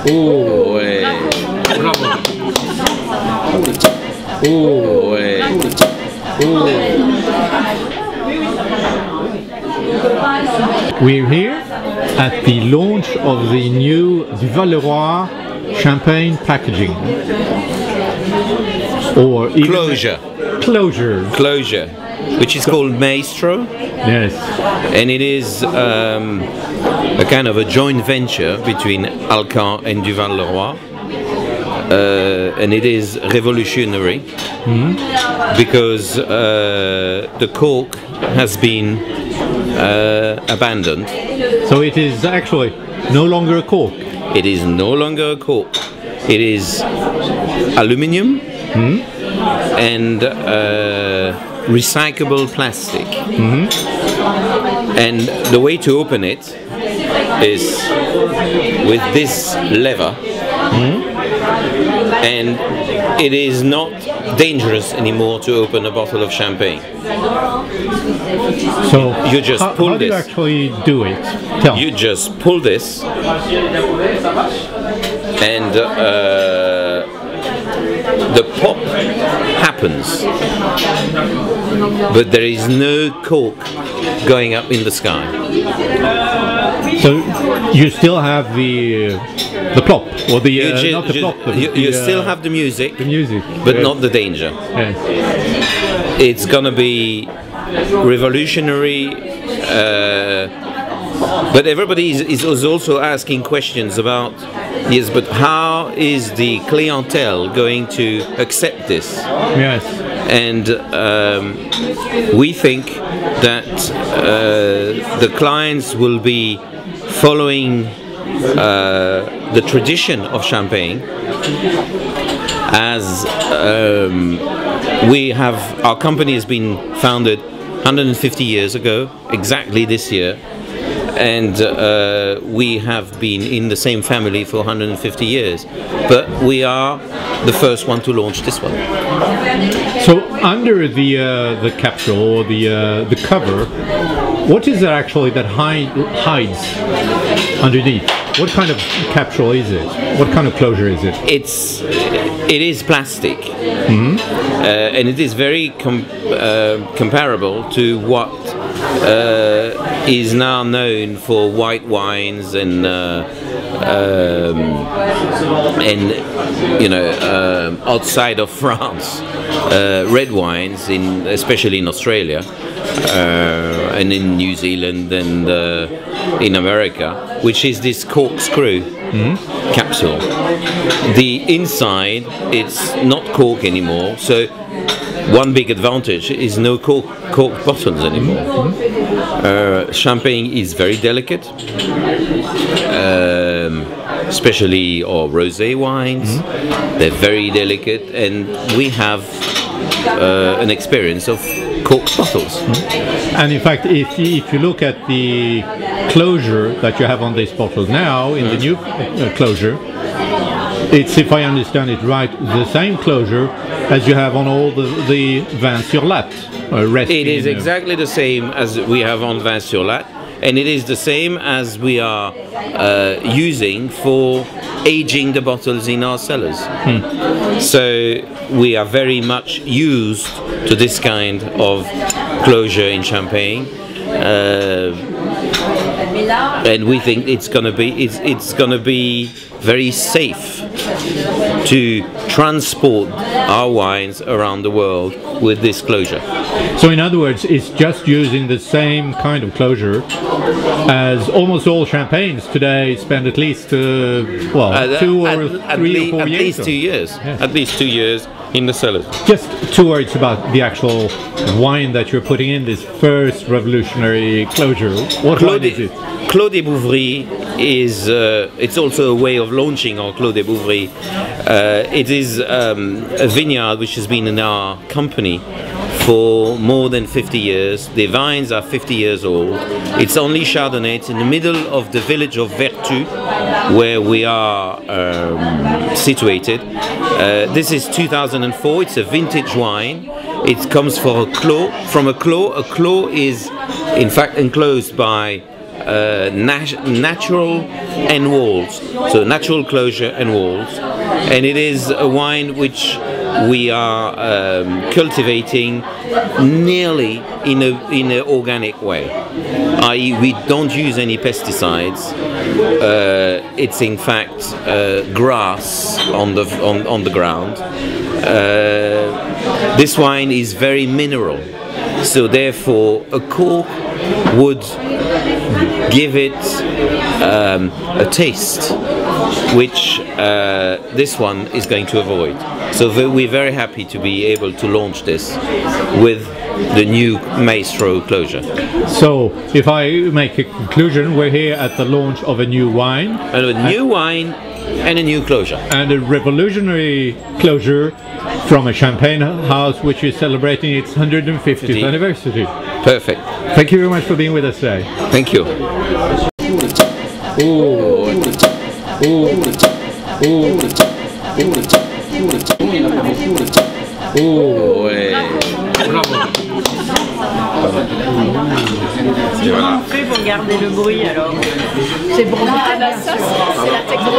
Oh, ouais. Bravo. Oh, ouais. Oh. We're here at the launch of the new Duval Leroy Champagne Packaging. Or Closure. Closure, which is called Maestro. Yes. And it is a kind of a joint venture between Alcan and Duval Leroy. And it is revolutionary because the cork has been abandoned. So it is actually no longer a cork. It is no longer a cork. It is aluminium and recyclable plastic. And the way to open it is with this lever. And it is not dangerous anymore to open a bottle of champagne. So you just pull how this. do you actually do it? Tell You me. just pull this, and the pop happens, but there is no cork going up in the sky. So you still have the plop, or the not the plop. You still have the music, but yes. not the danger. Yes. It's gonna be revolutionary, but everybody is also asking questions about, yes, but how is the clientele going to accept this? Yes. And we think that the clients will be following the tradition of champagne, as our company has been founded 150 years ago, exactly this year, and we have been in the same family for 150 years, but we are the first one to launch this one. So under the capsule or the cover, what is it actually that hides underneath? What kind of capsule is it? What kind of closure is it? It is plastic, and it is very comparable to what is now known for white wines and outside of France, red wines, especially in Australia. And in New Zealand and in America, which is this corkscrew capsule. The inside, it's not cork anymore, so one big advantage is no corked bottles anymore. Champagne is very delicate, especially our rosé wines. They're very delicate, and we have an experience of corked bottles. And in fact, if you look at the closure that you have on this bottle now, in the new closure, it's, if I understand it right, the same closure as you have on all the vins sur latte. It is exactly the same as we have on vins sur latte, and it is the same as we are using for aging the bottles in our cellars. So we are very much used to this kind of closure in champagne, and we think it's gonna be very safe to transport our wines around the world with this closure. So in other words, it's just using the same kind of closure as almost all champagnes today spend at least 2 or 3 or 4 years. At least 2 years. Yes. At least 2 years in the cellars. Just 2 words about the actual wine that you're putting in this first revolutionary closure. What wine is it? Clos des Bouveries is, it's also a way of launching our Clos des Bouveries. It is a vineyard which has been in our company for more than 50 years. The vines are 50 years old. It's only Chardonnay. It's in the middle of the village of Vertus, where we are situated. This is 2004. It's a vintage wine. It comes from a clos. A clos is, in fact, enclosed by natural and walls, so natural closure and walls, and it is a wine which we are cultivating nearly in an organic way, i.e. we don't use any pesticides. It's in fact grass on the ground. This wine is very mineral, so therefore a cork would give it a taste which this one is going to avoid. So we're very happy to be able to launch this with the new Maestro closure. So, if I make a conclusion, we're here at the launch of a new wine. And a new wine and a new closure. And a revolutionary closure from a champagne house which is celebrating its 150th anniversary. Perfect. Thank you very much for being with us today. Thank you. Comment on fait pour garder le bruit alors? C'est pour ça, c'est la technique.